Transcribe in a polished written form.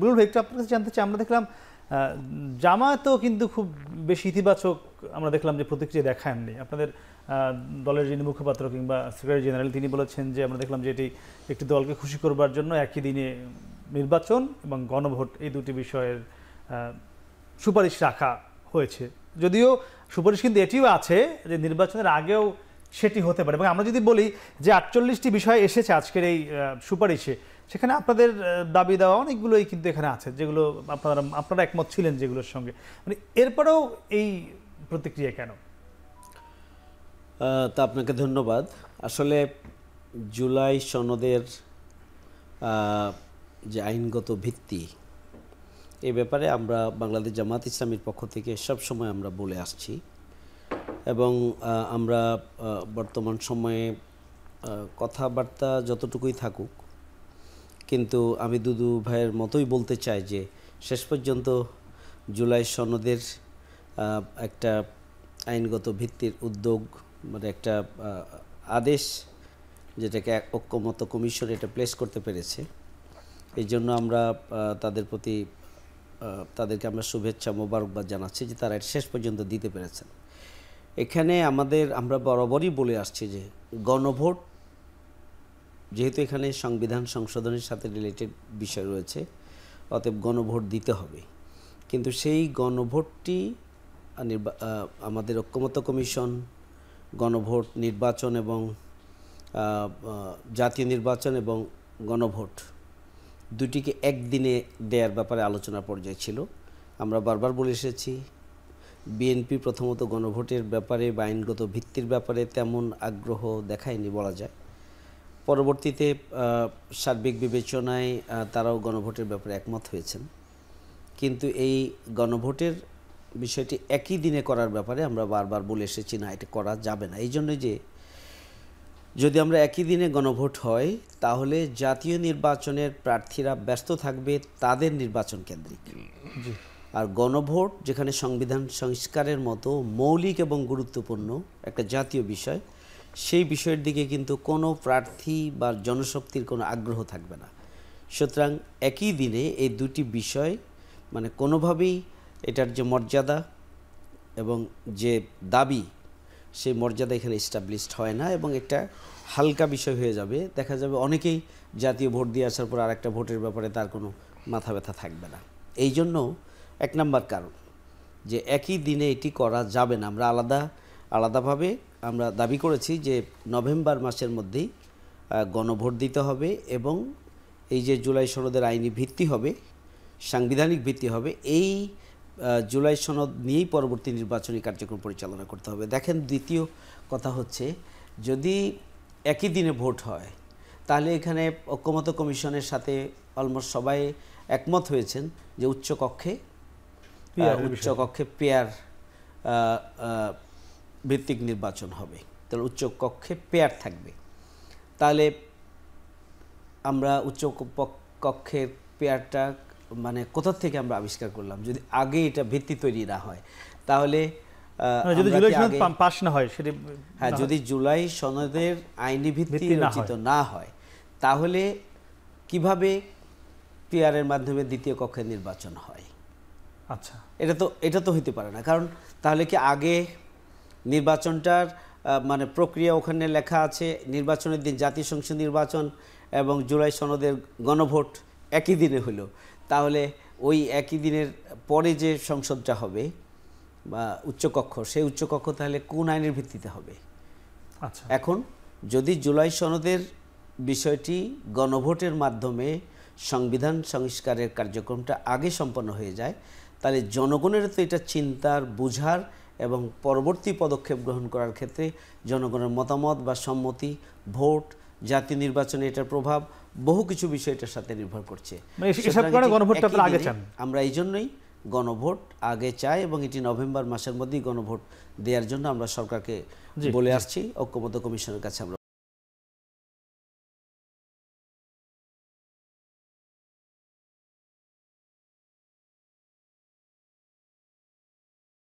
বুলবুল ভাই, একটু আপনার কাছে জানতে চাই। আমরা দেখলাম জামায়াতও কিন্তু খুব বেশি ইতিবাচক আমরা দেখলাম যে প্রতিক্রিয়া দেখাননি। আপনাদের দলের যিনি মুখপাত্র কিংবা সেক্রেটারি জেনারেল তিনি বলেছেন যে আমরা দেখলাম যে এটি একটি দলকে খুশি করবার জন্য একই দিনে নির্বাচন এবং গণভোট এই দুটি বিষয়ের সুপারিশ রাখা হয়েছে। যদিও সুপারিশ কিন্তু এটিও আছে যে নির্বাচনের আগেও সেটি হতে পারে। এবং আমরা যদি বলি যে 48টি বিষয় এসেছে আজকের এই সুপারিশে, সেখানে আপনাদের দাবি দেওয়া অনেকগুলোই কিন্তু এখানে আছে যেগুলো আপনারা একমত ছিলেন যেগুলোর সঙ্গে, মানে এরপরেও এই প্রতিক্রিয়া কেন? তা আপনাকে ধন্যবাদ। আসলে জুলাই সনদের যে আইনগত ভিত্তি এ ব্যাপারে আমরা বাংলাদেশ জামাত ইসলামীর পক্ষ থেকে সবসময় আমরা বলে আসছি এবং আমরা বর্তমান সময়ে কথাবার্তা যতটুকুই থাকুক, কিন্তু আমি দুদু ভাইয়ের মতোই বলতে চাই যে শেষ পর্যন্ত জুলাই সনদের একটা আইনগত ভিত্তির উদ্যোগ, মানে একটা আদেশ যেটাকে ঐক্যমত্য কমিশন এটা প্লেস করতে পেরেছে। এই জন্য আমরা তাদেরকে আমরা শুভেচ্ছা মোবারকবাদ জানাচ্ছি যে তারা এটা শেষ পর্যন্ত দিতে পেরেছেন। এখানে আমরা বরাবরই বলে আসছি যে গণভোট, যেহেতু এখানে সংবিধান সংশোধনের সাথে রিলেটেড বিষয় রয়েছে, অতএব গণভোট দিতে হবে। কিন্তু সেই গণভোটটি আমাদের ঐক্যমত্য কমিশন গণভোট, নির্বাচন এবং জাতীয় নির্বাচন এবং গণভোট দুটিকে একদিনে দেওয়ার ব্যাপারে আলোচনার পর্যায়ে ছিল। আমরা বারবার বলে এসেছি, বিএনপি প্রথমত গণভোটের ব্যাপারে বা আইনগত ভিত্তির ব্যাপারে তেমন আগ্রহ দেখায়নি বলা যায়। পরবর্তীতে সার্বিক বিবেচনায় তারাও গণভোটের ব্যাপারে একমত হয়েছেন। কিন্তু এই গণভোটের বিষয়টি একই দিনে করার ব্যাপারে আমরা বারবার বলে এসেছি, না, এটা করা যাবে না। এই জন্য যে যদি আমরা একই দিনে গণভোট হয় তাহলে জাতীয় নির্বাচনের প্রার্থীরা ব্যস্ত থাকবে তাদের নির্বাচন কেন্দ্রিক, আর গণভোট যেখানে সংবিধান সংস্কারের মতো মৌলিক এবং গুরুত্বপূর্ণ একটা জাতীয় বিষয়, সেই বিষয়ের দিকে কিন্তু কোনো প্রার্থী বা জনশক্তির কোনো আগ্রহ থাকবে না। সুতরাং একই দিনে এই দুটি বিষয় মানে কোনোভাবেই এটার যে মর্যাদা এবং যে দাবি, সেই মর্যাদা এখানে এস্টাবলিশড হয় না এবং একটা হালকা বিষয় হয়ে যাবে। দেখা যাবে অনেকেই জাতীয় ভোট দিয়ে আসার পর আরেকটা ভোটের ব্যাপারে তার কোনো মাথা ব্যথা থাকবে না। এই জন্য এক নম্বর কারণ যে একই দিনে এটি করা যাবে না। আমরা আলাদাভাবে আমরা দাবি করেছি যে নভেম্বর মাসের মধ্যেই গণভোট দিতে হবে এবং এই যে জুলাই সনদের আইনি ভিত্তি হবে, সাংবিধানিক ভিত্তি হবে, এই জুলাই সনদ নিয়েই পরবর্তী নির্বাচনী কার্যক্রম পরিচালনা করতে হবে। দেখেন, দ্বিতীয় কথা হচ্ছে, যদি একই দিনে ভোট হয় তাহলে এখানে ঐক্যমত্য কমিশনের সাথে অলমোস্ট সবাই একমত হয়েছেন যে উচ্চকক্ষে পেয়ার ভিত্তিক নির্বাচন হবে। তাহলে উচ্চকক্ষে পেয়ার থাকবে। তাহলে আমরা উচ্চকক্ষের পেয়ারটা মানে কোথা থেকে আমরা আবিষ্কার করলাম যদি আগে এটা ভিত্তি তৈরি না হয়? তাহলে যদি জুলাই সনদ পাস না হয়, হ্যাঁ, যদি জুলাই সনদের আইনি ভিত্তি রচিত না হয় তাহলে কিভাবে পেয়ারের মাধ্যমে দ্বিতীয় কক্ষের নির্বাচন হয়? আচ্ছা, এটা তো হইতে পারে না। কারণ তাহলে কি আগে নির্বাচনটার মানে প্রক্রিয়া ওখানে লেখা আছে, নির্বাচনের দিন জাতীয় সংসদ নির্বাচন এবং জুলাই সনদের গণভোট একই দিনে হলো, তাহলে ওই একই দিনের পরে যে সংসদটা হবে বা উচ্চকক্ষ, সেই উচ্চকক্ষ তাহলে কোন আইনের ভিত্তিতে হবে? আচ্ছা, এখন যদি জুলাই সনদের বিষয়টি গণভোটের মাধ্যমে সংবিধান সংস্কারের কার্যক্রমটা আগে সম্পন্ন হয়ে যায়, তাহলে জনগণের তো এটা চিন্তার, বুঝার এবং পরবর্তী পদক্ষেপ গ্রহণ করার ক্ষেত্রে জনগণের মতামত বা সম্মতি, ভোট, জাতীয় নির্বাচনে এটার প্রভাব, বহু কিছু বিষয় এটার সাথে নির্ভর করছে। আমরা এই জন্যই গণভোট আগে চাই এবং এটি নভেম্বর মাসের মধ্যেই গণভোট দেওয়ার জন্য আমরা সরকারকে বলে আসছি, ঐক্যমত্য কমিশনের কাছে আমরা